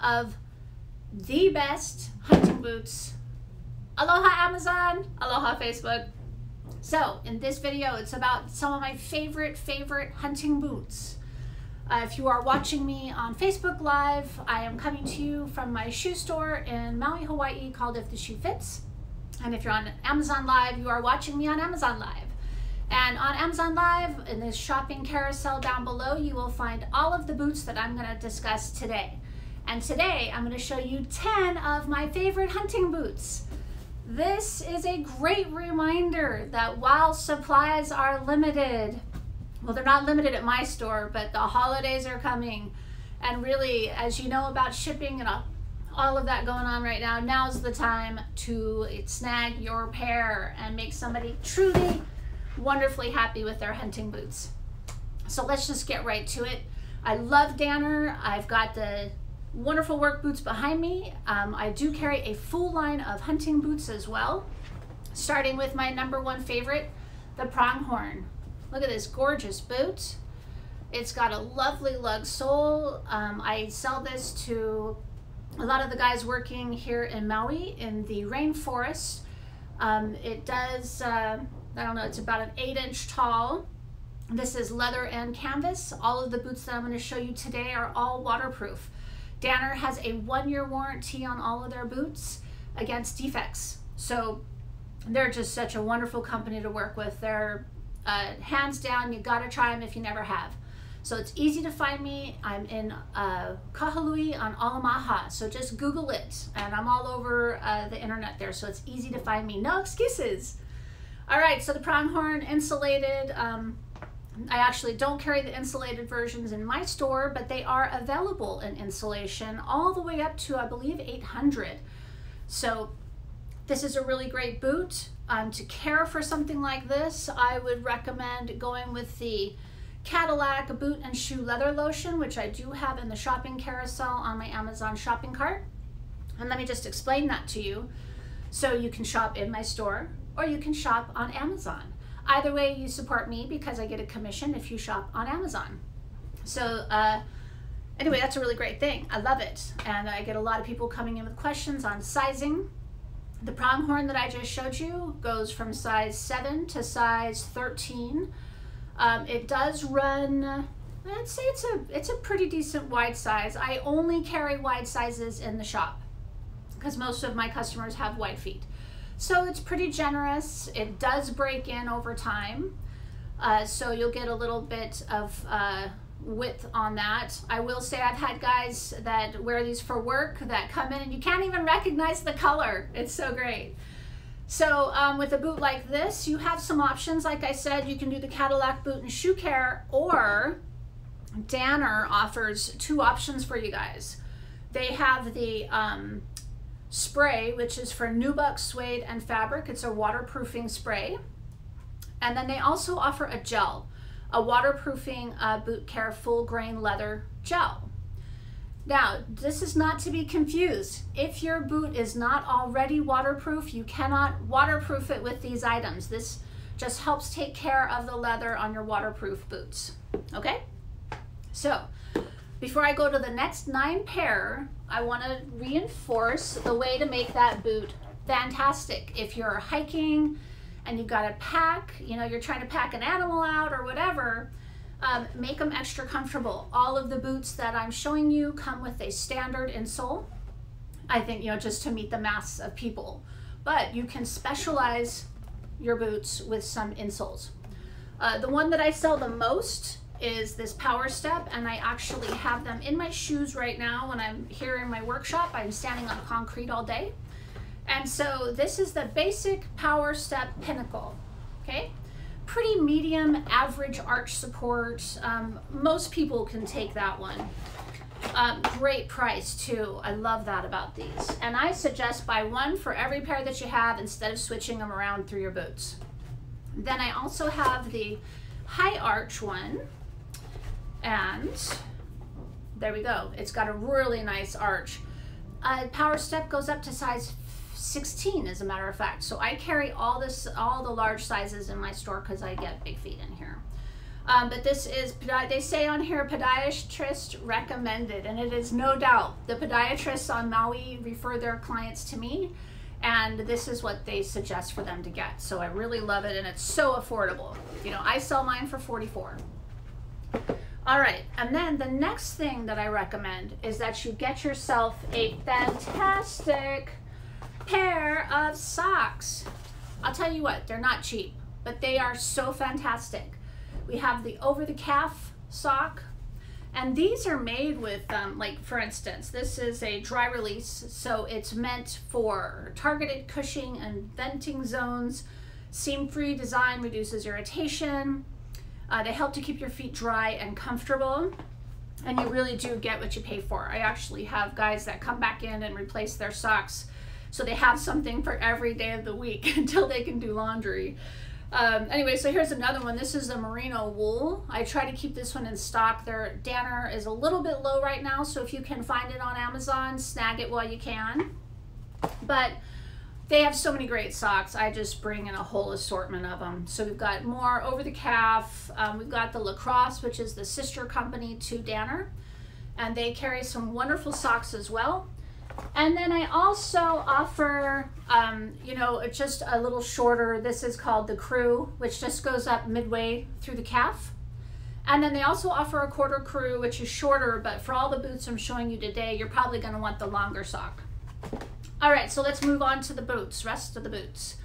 of the best hunting boots. Aloha Amazon, aloha Facebook. So in this video, it's about some of my favorite hunting boots. If you are watching me on Facebook Live, I am coming to you from my shoe store in Maui, Hawaii called If the Shoe Fits. And if you're on Amazon Live, you are watching me on Amazon Live. And on Amazon Live, in this shopping carousel down below, you will find all of the boots that I'm going to discuss today. And today, I'm going to show you 10 of my favorite hunting boots. This is a great reminder that while supplies are limited, well, they're not limited at my store, but the holidays are coming. And really, as you know about shipping and all of that going on right now, now's the time to snag your pair and make somebody truly wonderfully happy with their hunting boots. So let's just get right to it. I love Danner. I've got the wonderful work boots behind me. I do carry a full line of hunting boots as well, starting with my #1 favorite, the Pronghorn. Look at this gorgeous boot. It's got a lovely lug sole. I sell this to a lot of the guys working here in Maui in the rainforest. It does, I don't know, it's about an 8-inch tall. This is leather and canvas. All of the boots that I'm going to show you today are all waterproof. Danner has a 1-year warranty on all of their boots against defects. So they're just such a wonderful company to work with. They're hands down, you gotta try them if you never have. So it's easy to find me. I'm in Kahului on Alamaha, so just Google it, and I'm all over the internet there, so it's easy to find me. No excuses. All right, so the Pronghorn insulated. I actually don't carry the insulated versions in my store, but they are available in insulation all the way up to, I believe, 800. So this is a really great boot. To care for something like this, I would recommend going with the Cadillac Boot and Shoe Leather Lotion, which I do have in the shopping carousel on my Amazon shopping cart. And let me just explain that to you. So you can shop in my store or you can shop on Amazon. Either way, you support me because I get a commission if you shop on Amazon. So anyway, that's a really great thing. I love it. And I get a lot of people coming in with questions on sizing. The Pronghorn that I just showed you goes from size 7 to size 13. It does run, I'd say it's a pretty decent wide size. I only carry wide sizes in the shop because most of my customers have wide feet. So it's pretty generous. It does break in over time. So you'll get a little bit of width on that. I will say I've had guys that wear these for work that come in and you can't even recognize the color. It's so great. So with a boot like this, you have some options. Like I said, you can do the Cadillac Boot and Shoe Care, or Danner offers 2 options for you guys. They have the spray, which is for nubuck, suede, and fabric. It's a waterproofing spray. And then they also offer a gel, a waterproofing boot care full grain leather gel. Now, this is not to be confused. If your boot is not already waterproof, you cannot waterproof it with these items. This just helps take care of the leather on your waterproof boots. Okay? So, before I go to the next 9 pair, I want to reinforce the way to make that boot fantastic. If you're hiking and you've got a pack, you know, you're trying to pack an animal out or whatever, make them extra comfortable. All of the boots that I'm showing you come with a standard insole. I think, you know, just to meet the mass of people. But you can specialize your boots with some insoles. The one that I sell the most is this Power Step, and I actually have them in my shoes right now when I'm here in my workshop. I'm standing on concrete all day. And so this is the basic Power Step Pinnacle, okay? Pretty medium, average arch support. Most people can take that one. Great price too. I love that about these. And I suggest buy one for every pair that you have instead of switching them around through your boots. Then I also have the high arch one. And there we go. It's got a really nice arch. Power Step goes up to size 16, as a matter of fact. So I carry all the large sizes in my store because I get big feet in here. But this is, they say on here, podiatrist recommended, and it is no doubt. The podiatrists on Maui refer their clients to me, and this is what they suggest for them to get. So I really love it, and it's so affordable. You know, I sell mine for $44. All right, and then the next thing that I recommend is that you get yourself a fantastic pair of socks. I'll tell you what, they're not cheap, but they are so fantastic. We have the over-the-calf sock, and these are made with, like for instance, this is a dry release, so it's meant for targeted cushioning and venting zones. Seam-free design reduces irritation. They help to keep your feet dry and comfortable, and you really do get what you pay for. I actually have guys that come back in and replace their socks, so they have something for every day of the week until they can do laundry. Anyway, so here's another one. This is the merino wool. I try to keep this one in stock. Their Danner is a little bit low right now, so if you can find it on Amazon, snag it while you can. But they have so many great socks. I just bring in a whole assortment of them. So we've got more over the calf. We've got the Lacrosse, which is the sister company to Danner, and they carry some wonderful socks as well. And then I also offer, you know, just a little shorter. This is called the Crew, which just goes up midway through the calf. And then they also offer a quarter crew, which is shorter, but for all the boots I'm showing you today, you're probably going to want the longer sock. All right, so let's move on to the boots, rest of the boots.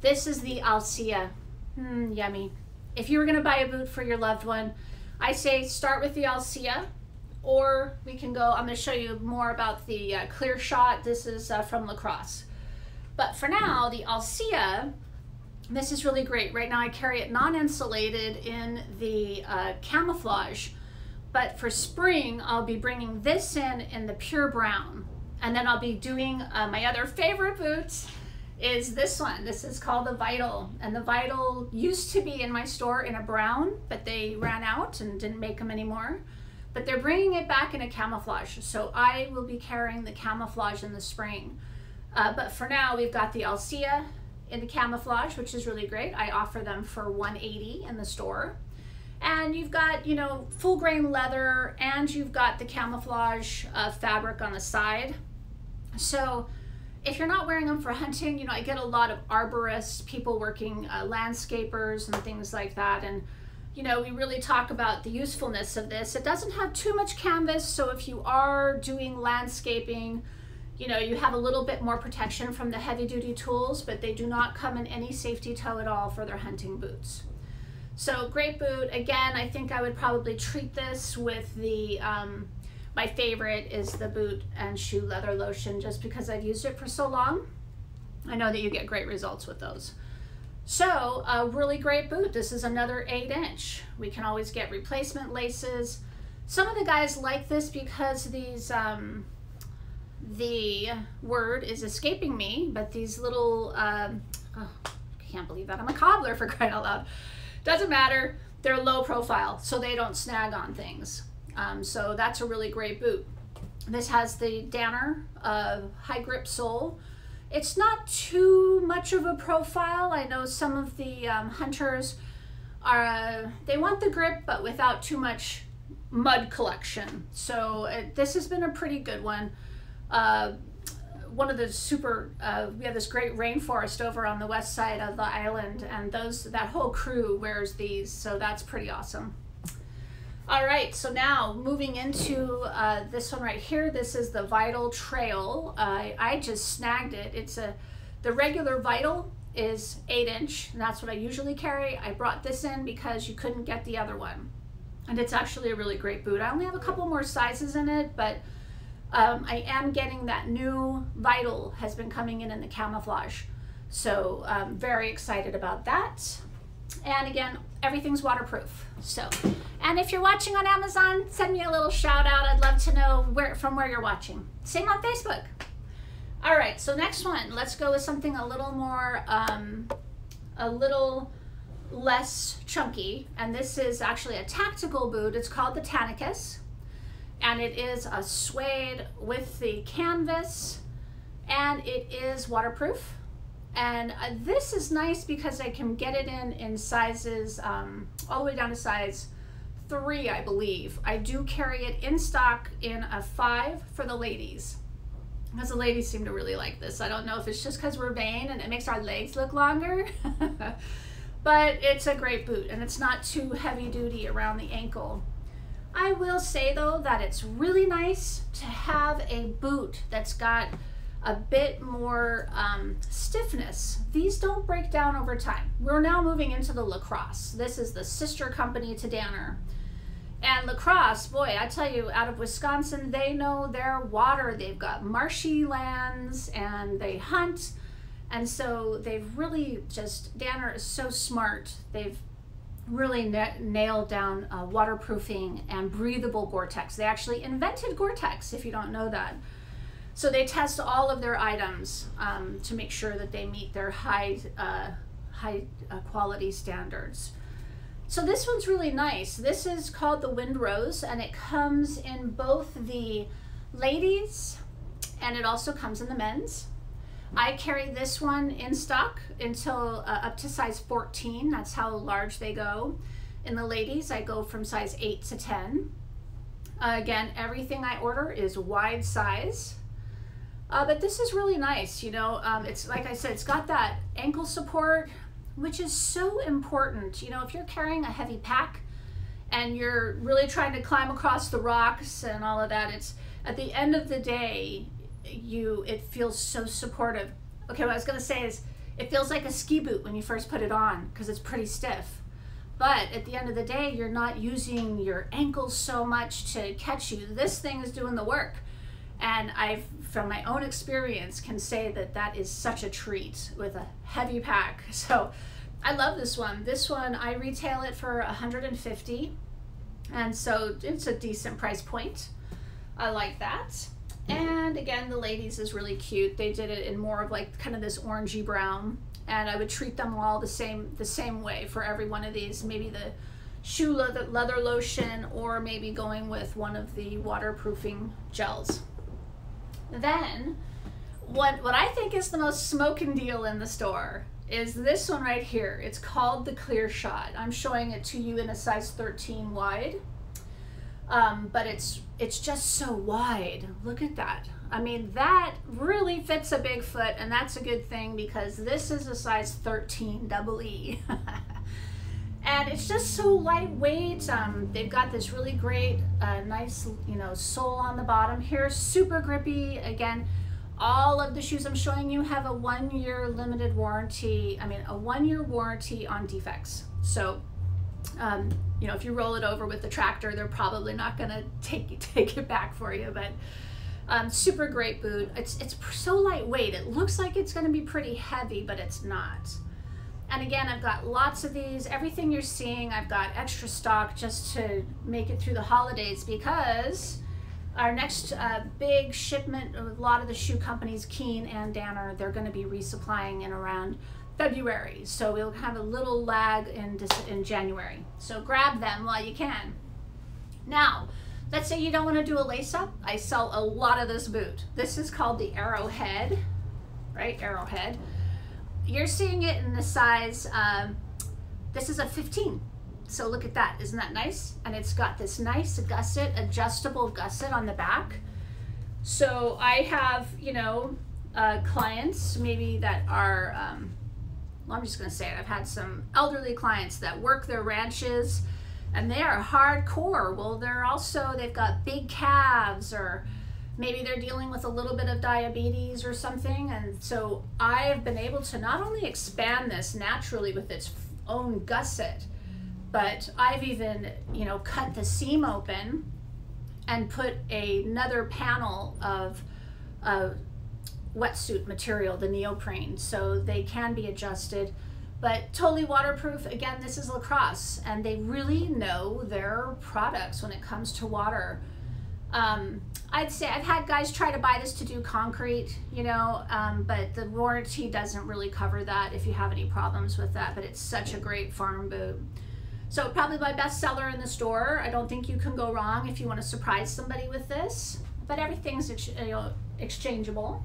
This is the Alcia. Yummy. If you were going to buy a boot for your loved one, I say start with the Alcia. Or we can go, I'm going to show you more about the Clear Shot. This is from Lacrosse. But for now, the Alcia, this is really great. Right now I carry it non-insulated in the camouflage. But for spring, I'll be bringing this in the pure brown. And then I'll be doing my other favorite boots is this one. This is called the Vital. And the Vital used to be in my store in a brown, but they ran out and didn't make them anymore. But they're bringing it back in a camouflage. So I will be carrying the camouflage in the spring. But for now, we've got the Alcia in the camouflage, which is really great. I offer them for $180 in the store. And you've got, you know, full grain leather, and you've got the camouflage fabric on the side. So if you're not wearing them for hunting, you know, I get a lot of arborists, people working, landscapers and things like that. And you know, we really talk about the usefulness of this. It doesn't have too much canvas, so if you are doing landscaping, you know, you have a little bit more protection from the heavy-duty tools, but they do not come in any safety toe at all for their hunting boots. So great boot. Again, I think I would probably treat this with the, my favorite is the boot and shoe leather lotion, just because I've used it for so long. I know that you get great results with those. So a really great boot. This is another 8-inch. We can always get replacement laces. Some of the guys like this because these, the word is escaping me, but these little, oh, I can't believe that. I'm a cobbler, for crying out loud. Doesn't matter. They're low profile, so they don't snag on things. So that's a really great boot. This has the Danner high grip sole. It's not too much of a profile. I know some of the hunters are, they want the grip, but without too much mud collection. So this has been a pretty good one. One of the super, we have this great rainforest over on the west side of the island, and that whole crew wears these, so that's pretty awesome. All right, so now moving into this one right here. This is the Vital Trail. I just snagged it. It's the regular Vital is 8-inch, and that's what I usually carry. I brought this in because you couldn't get the other one, and it's actually a really great boot. I only have a couple more sizes in it, but I am getting that new Vital has been coming in the camouflage, so I'm very excited about that. And again, everything's waterproof. So, and if you're watching on Amazon, send me a little shout out. I'd love to know from where you're watching. Same on Facebook. All right, so next one, let's go with something a little more, a little less chunky. And this is actually a tactical boot. It's called the Tanicus. And it is a suede with the canvas, and it is waterproof. And this is nice because I can get it in sizes all the way down to size 3, I believe. I do carry it in stock in a 5 for the ladies, because the ladies seem to really like this. I don't know if it's just because we're vain and it makes our legs look longer, but it's a great boot and it's not too heavy duty around the ankle. I will say though that it's really nice to have a boot that's got a bit more stiffness. These don't break down over time. We're now moving into the Lacrosse. This is the sister company to Danner. And Lacrosse, boy, I tell you, out of Wisconsin, they know their water. They've got marshy lands and they hunt. And so they've really just, Danner is so smart. They've really nailed down waterproofing and breathable Gore-Tex. They actually invented Gore-Tex, if you don't know that. So they test all of their items to make sure that they meet their high quality standards. So this one's really nice. This is called the Wind Rose, and it comes in both the ladies and it also comes in the men's. I carry this one in stock until up to size 14. That's how large they go. In the ladies, I go from size 8 to 10. Again, everything I order is wide size. But this is really nice, you know. It's like I said, it's got that ankle support, which is so important. You know, if you're carrying a heavy pack and you're really trying to climb across the rocks and all of that, it's at the end of the day, it feels so supportive. Okay, what I was gonna say is it feels like a ski boot when you first put it on because it's pretty stiff. But at the end of the day, you're not using your ankles so much to catch you. This thing is doing the work. And I've, from my own experience, can say that that is such a treat with a heavy pack. So I love this one. This one, I retail it for $150. And so it's a decent price point. I like that. And again, the ladies is really cute. They did it in more of like kind of this orangey brown. And I would treat them all the same way for every one of these. Maybe the shoe leather lotion, or maybe going with one of the waterproofing gels. Then, what I think is the most smoking deal in the store is this one right here. It's called the Clear Shot. I'm showing it to you in a size 13 wide, but it's just so wide. Look at that. I mean, that really fits a big foot, and that's a good thing because this is a size 13 double E. And it's just so lightweight. They've got this really great, nice, you know, sole on the bottom here, super grippy. Again, all of the shoes I'm showing you have a 1-year limited warranty. I mean, a 1-year warranty on defects. So, you know, if you roll it over with the tractor, they're probably not gonna take it back for you. But super great boot. It's so lightweight. It looks like it's gonna be pretty heavy, but it's not. And again, I've got lots of these. Everything you're seeing, I've got extra stock just to make it through the holidays, because our next big shipment of a lot of the shoe companies, Keen and Danner, they're going to be resupplying in around February. So we'll have a little lag in January. So grab them while you can. Now, let's say you don't want to do a lace up. I sell a lot of this boot. This is called the Arrowhead, right? Arrowhead. You're seeing it in the size, this is a 15. So look at that, isn't that nice? And it's got this nice gusset, adjustable gusset on the back. So I have, you know, clients maybe that are, well, I'm just gonna say it. I've had some elderly clients that work their ranches and they are hardcore. Well, they've got big calves, or maybe they're dealing with a little bit of diabetes or something. And so I've been able to not only expand this naturally with its own gusset, but I've even, you know, cut the seam open and put another panel of wetsuit material, the neoprene, so they can be adjusted, but totally waterproof. Again, this is Lacrosse, and they really know their products when it comes to water. I'd say I've had guys try to buy this to do concrete, you know, but the warranty doesn't really cover that if you have any problems with that, but it's such a great farm boot. So probably my best seller in the store. I don't think you can go wrong if you want to surprise somebody with this, but everything's, you know, exchangeable.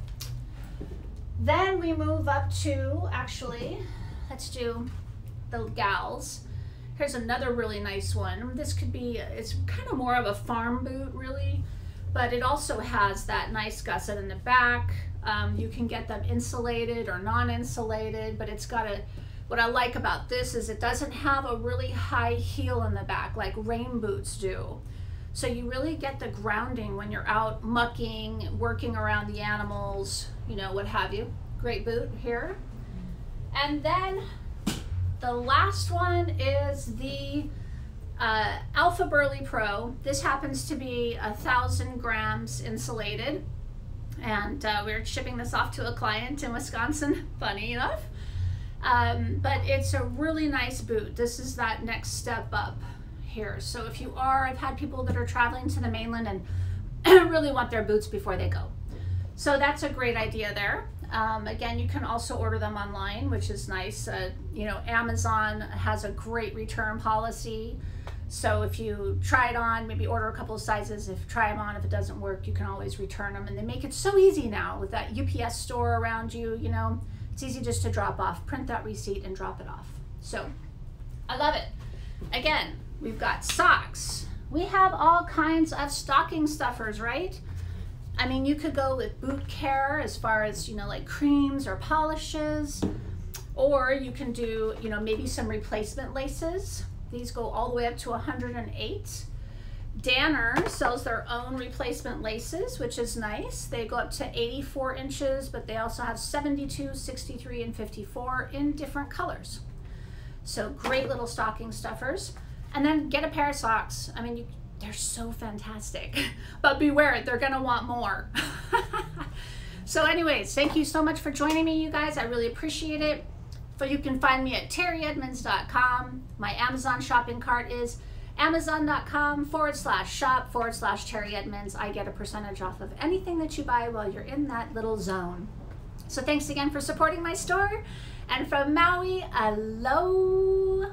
Then we move up to, actually, let's do the gals. Here's another really nice one. This could be, it's kind of more of a farm boot really, but it also has that nice gusset in the back. You can get them insulated or non-insulated, but it's got a, what I like about this is it doesn't have a really high heel in the back like rain boots do. So you really get the grounding when you're out mucking, working around the animals, you know, what have you. Great boot here. And then the last one is the Alpha Burley Pro. This happens to be 1,000 grams insulated. And we're shipping this off to a client in Wisconsin, funny enough. But it's a really nice boot. This is that next step up here. So if you are, I've had people that are traveling to the mainland and really want their boots before they go. So that's a great idea there. Again, you can also order them online, which is nice. You know, Amazon has a great return policy. So if you try it on, maybe order a couple of sizes, try them on, if it doesn't work, you can always return them. And they make it so easy now with that UPS store around you, you know, it's easy just to drop off, print that receipt and drop it off. So I love it. Again, we've got socks. We have all kinds of stocking stuffers, right? I mean, you could go with boot care as far as, you know, like creams or polishes, or you can do, you know, maybe some replacement laces. These go all the way up to 108. Danner sells their own replacement laces, which is nice. They go up to 84 inches, but they also have 72, 63, and 54 in different colors. So great little stocking stuffers. And then get a pair of socks. I mean, they're so fantastic, but beware, they're gonna want more. So anyways, thank you so much for joining me, you guys. I really appreciate it. But you can find me at teriedmonds.com. My Amazon shopping cart is amazon.com/shop/Teri Edmonds. I get a percentage off of anything that you buy while you're in that little zone. So thanks again for supporting my store. And from Maui, aloha.